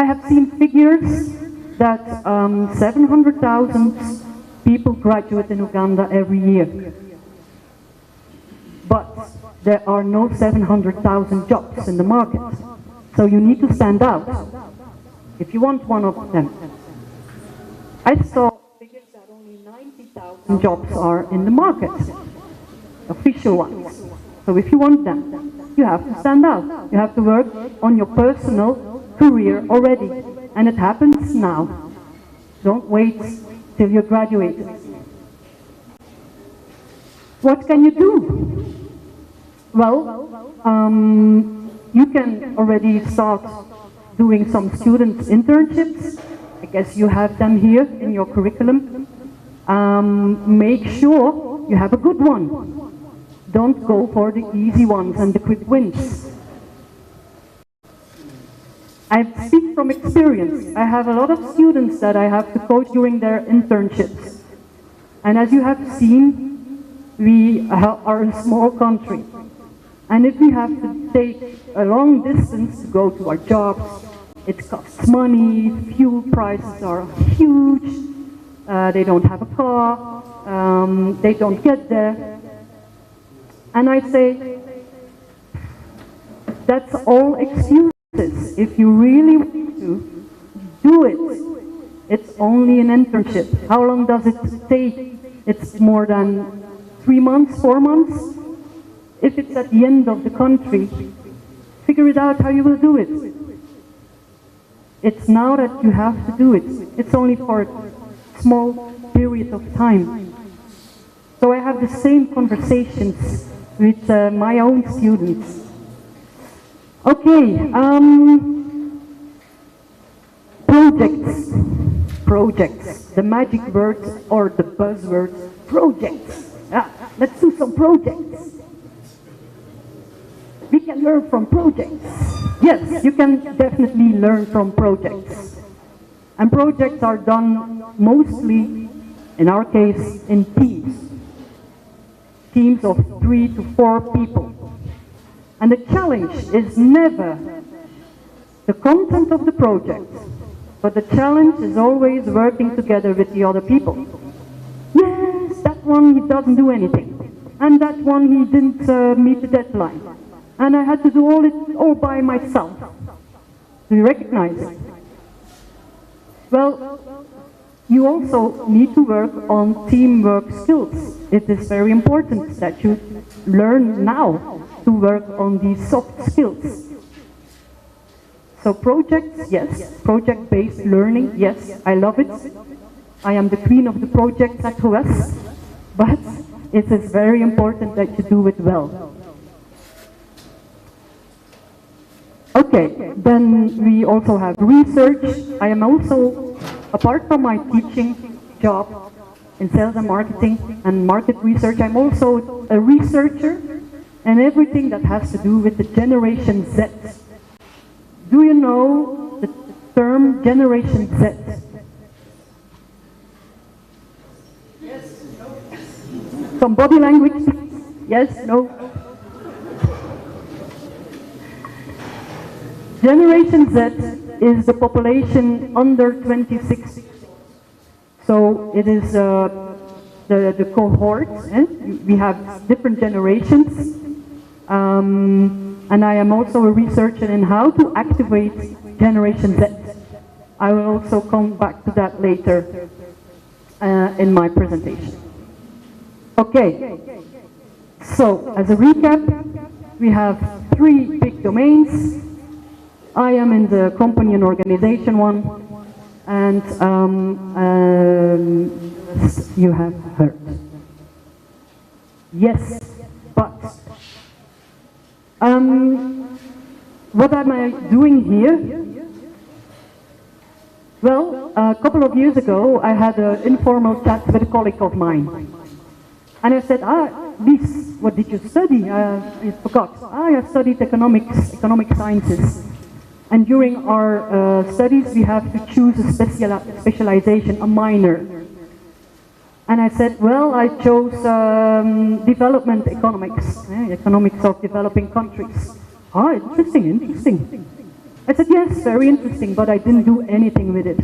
I have seen figures that 700,000 people graduate in Uganda every year. But there are no 700,000 jobs in the market. So you need to stand out if you want one of them. I saw figures that only 90,000 jobs are in the market, official ones. So if you want them, you have to stand out. You have to work on your personal career already. And it happens now. Don't wait till you're graduated. What can you do? Well, you can already start doing some student internships. I guess you have them here in your curriculum. Make sure you have a good one. Don't go for the easy ones and the quick wins. I speak from experience. I have a lot of students that I have to coach during their internships. And as you have seen, we are a small country. And if we have to take a long distance to go to our jobs, it costs money, fuel prices are huge, they don't have a car, they don't get there. And I say, that's all excuses. If you really want to, do it. It's only an internship. How long does it take? It's more than 3 months, 4 months? If it's at the end of the country, figure it out how you will do it. It's now that you have to do it. It's only for a small period of time. So I have the same conversations with my own students. Okay, projects, the magic words or the buzzwords, projects. Let's do some projects. We can learn from projects. Yes, you can definitely learn from projects. And projects are done mostly, in our case, in teams. Teams of 3 to 4 people. And the challenge is never the content of the project, but the challenge is always working together with the other people. Yes, that one he doesn't do anything. And that one he didn't meet the deadline. And I had to do all by myself. Do you recognize it? Well, you also need to work on teamwork skills. It is very important that you learn now to work on these soft skills. So projects, yes. Project-based learning, yes. I love it. I am the queen of the projects at OS. But it is very important that you do it well. Okay, then we also have research. I am also, apart from my teaching job in sales and marketing and market research, I'm also a researcher and everything that has to do with the Generation Z. Do you know the term Generation Z? Yes, no. Some body language, please. Yes, no. Generation Z is the population under 26. So it is the cohort. We have different generations. And I am also a researcher in how to activate Generation Z. I will also come back to that later in my presentation. Okay, so as a recap, we have 3 big domains. I am in the company and organization one, and you have heard. Yes, but what am I doing here? Well, a couple of years ago, I had an informal chat with a colleague of mine. And I said, Lies, what did you study? I forgot. I studied economic sciences. And during our studies, we have to choose a specialization, a minor. And I said, well, I chose development economics, economics of developing countries. Interesting. I said, yes, very interesting, but I didn't do anything with it.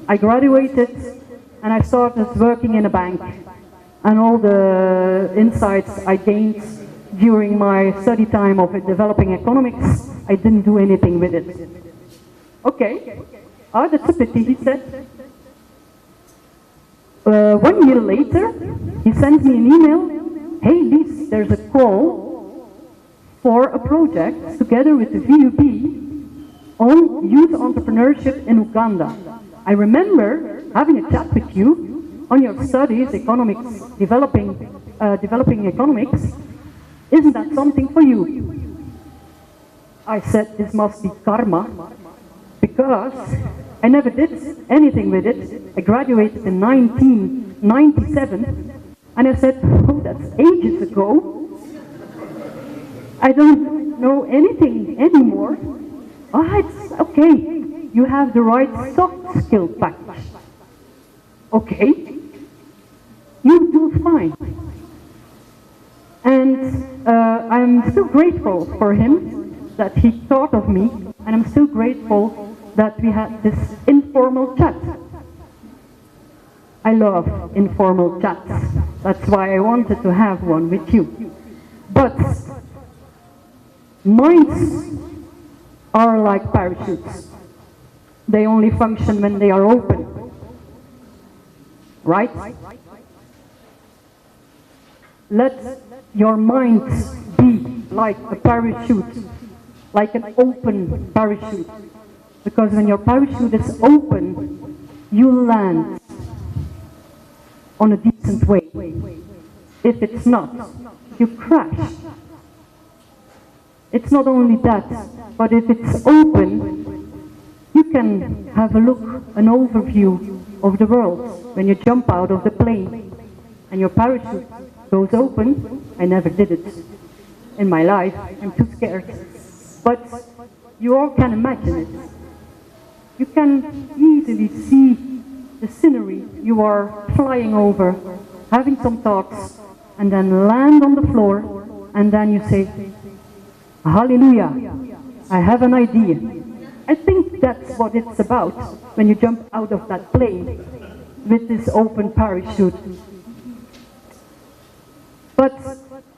I graduated and I started working in a bank. And all the insights I gained during my study time of developing economics, I didn't do anything with it. Okay, that's a pity, he said. 1 year later, he sent me an email, hey Lies, there's a call for a project together with the VUB on youth entrepreneurship in Uganda. I remember having a chat with you on your studies, economics, developing economics. Isn't that something for you? I said, this must be karma, because I never did anything with it. I graduated in 1997, and I said, oh, that's ages ago. I don't know anything anymore. Oh, it's okay. You have the right soft skill package. Okay. You do fine. And I'm still grateful for him that he thought of me, and I'm still grateful that we had this informal chat. I love informal chats. That's why I wanted to have one with you. But minds are like parachutes. They only function when they are open. Right? Let your mind be like a parachute, like an open parachute. Because when your parachute is open, you land on a decent way. If it's not, you crash. It's not only that, but if it's open, you can have a look, an overview of the world when you jump out of the plane and your parachute goes open. I never did it in my life, I'm too scared. But you all can imagine it. You can easily see the scenery you are flying over, having some thoughts, and then land on the floor, and then you say, hallelujah, I have an idea. I think that's what it's about when you jump out of that plane with this open parachute. But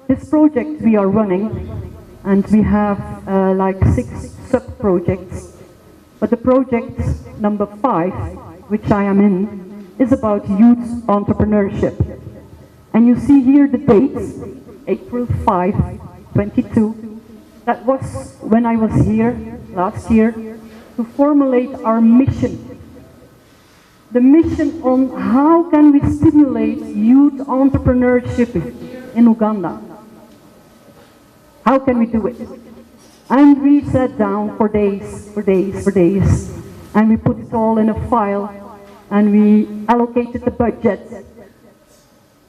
this project we are running, and we have like 6 sub-projects. But the project number 5, which I am in, is about youth entrepreneurship. And you see here the dates, April 5, 22. That was when I was here last year to formulate our mission. The mission on how can we stimulate youth entrepreneurship in Uganda. How can we do it? And we sat down for days, and we put it all in a file, and we allocated the budget.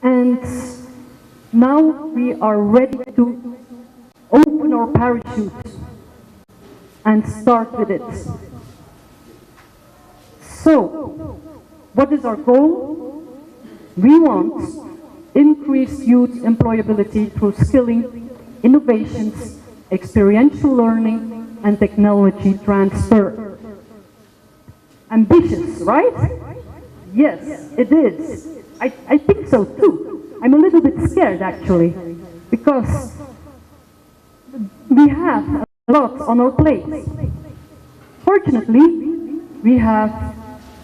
And now we are ready to open our parachute and start with it. So, what is our goal? We want increased youth employability through skilling, innovations, experiential learning, and technology transfer. Ambitious, right? Yes, it is. I think so too. I'm a little bit scared actually, because we have a lot on our plate. Fortunately, we have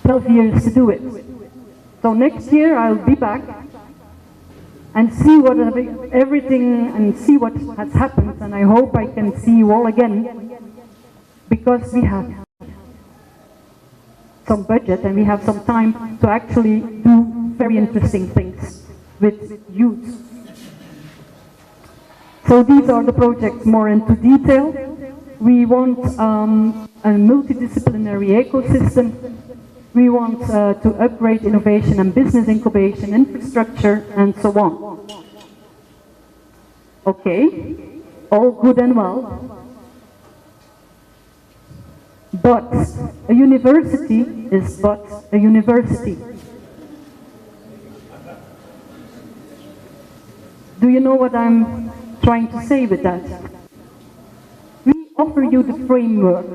12 years to do it. So next year I'll be back and see what everything and see what has happened, and I hope I can see you all again, because we have some budget and we have some time to actually do very interesting things with youth. So these are the projects more into detail. We want a multidisciplinary ecosystem. We want to upgrade innovation and business incubation infrastructure, and so on. Okay, all good and well. But a university is but a university. Do you know what I'm trying to say with that? We offer you the framework.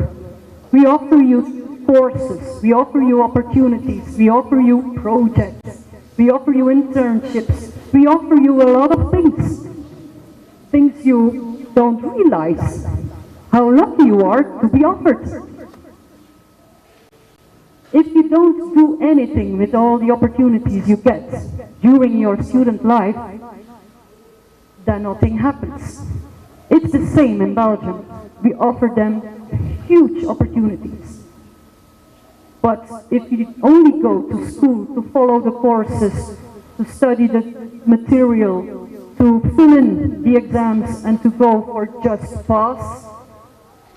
We offer you courses, we offer you opportunities, we offer you projects, we offer you internships, we offer you a lot of things. Things you don't realize how lucky you are to be offered. If you don't do anything with all the opportunities you get during your student life, then nothing happens. It's the same in Belgium. We offer them huge opportunities. But if you only go to school to follow the courses, to study the material, to fill in the exams and to go for just pass,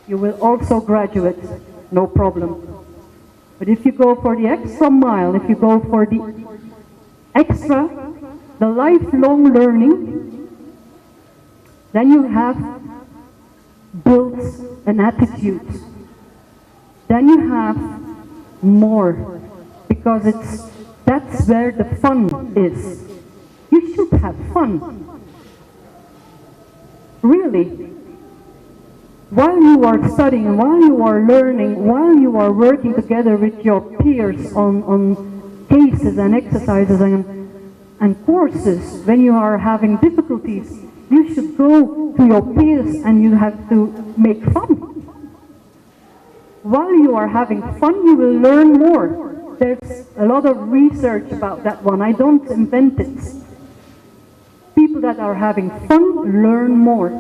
you will also graduate, no problem. But if you go for the extra mile, if you go for the extra, the lifelong learning, then you have built an attitude. Then you have more, because that's where the fun is. You should have fun. Really. While you are studying, while you are learning, while you are working together with your peers on cases and exercises and courses, when you are having difficulties, you should go to your peers and you have to make fun. While you are having fun, you will learn more. There's a lot of research about that one. I don't invent it. People that are having fun learn more.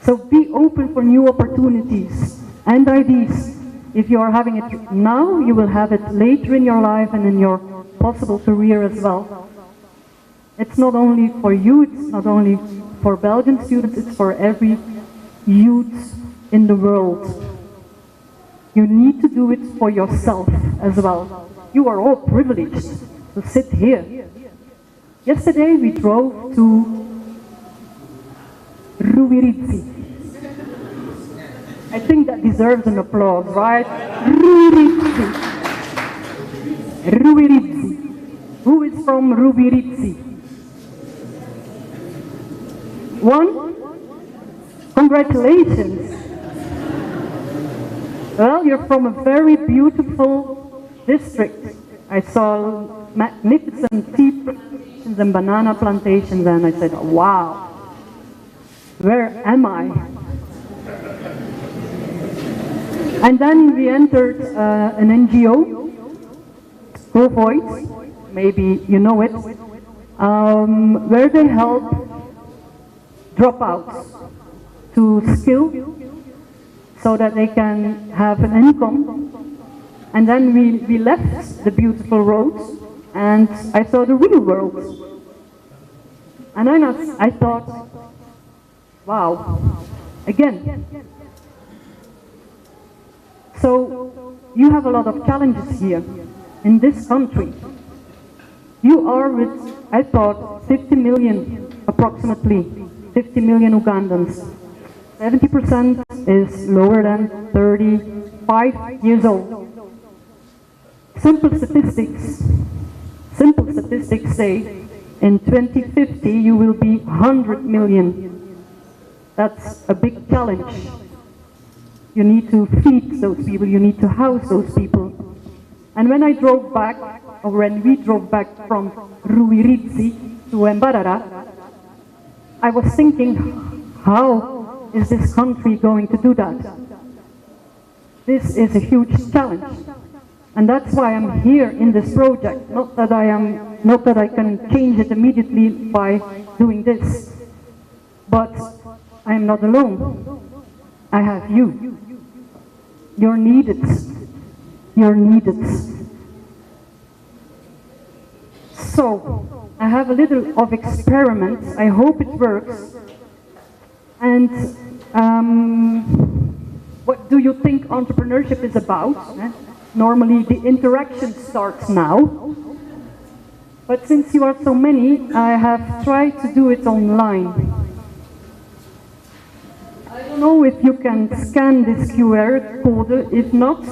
So be open for new opportunities and ideas. If you are having it now, you will have it later in your life and in your possible career as well. It's not only for you, it's not only for Belgian students, it's for every youth in the world. You need to do it for yourself as well. You are all privileged to sit here. Yesterday we drove to Rubirizzi. I think that deserves an applause, right? Rubirizzi. Rubirizzi. Who is from Rubirizzi? One? Congratulations. Well, you're from a very beautiful district. I saw magnificent tea plantations and banana plantations, and I said, wow, where am I? And then we entered an NGO, Go Voice, maybe you know it, where they help dropouts to skill so that they can have an income. And then we left the beautiful roads and I saw the real world. And I thought, wow, again. So you have a lot of challenges here in this country. You are with, I thought, 50 million, approximately 50 million Ugandans. 70% is lower than 35 years old. Simple statistics say in 2050 you will be 100 million. That's a big challenge. You need to feed those people, you need to house those people. And when I drove back, or when we drove back from Rubirizzi to Mbarara, I was thinking, how is this country going to do that? This is a huge challenge. And that's why I'm here in this project. Not that I can change it immediately by doing this. But I am not alone. I have you. You're needed. You're needed. So, I have a little of experiment. I hope it works. And what do you think entrepreneurship is about? Normally the interaction starts now. But since you are so many, I have tried to do it online. I don't know if you can scan this QR code. If not,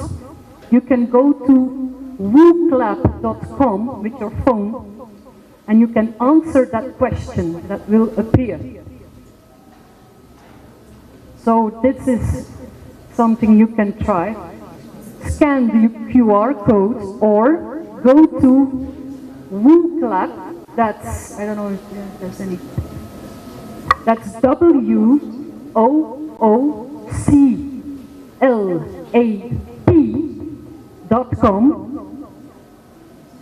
you can go to wooclap.com with your phone and you can answer that question that will appear. So this is something you can try. Scan the QR code or go to WooClap. That's, I don't know if there's any. That's WOOCLAP.com.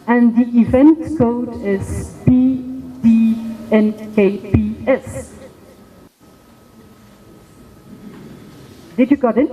And the event code is BDNKPS. Did you got it?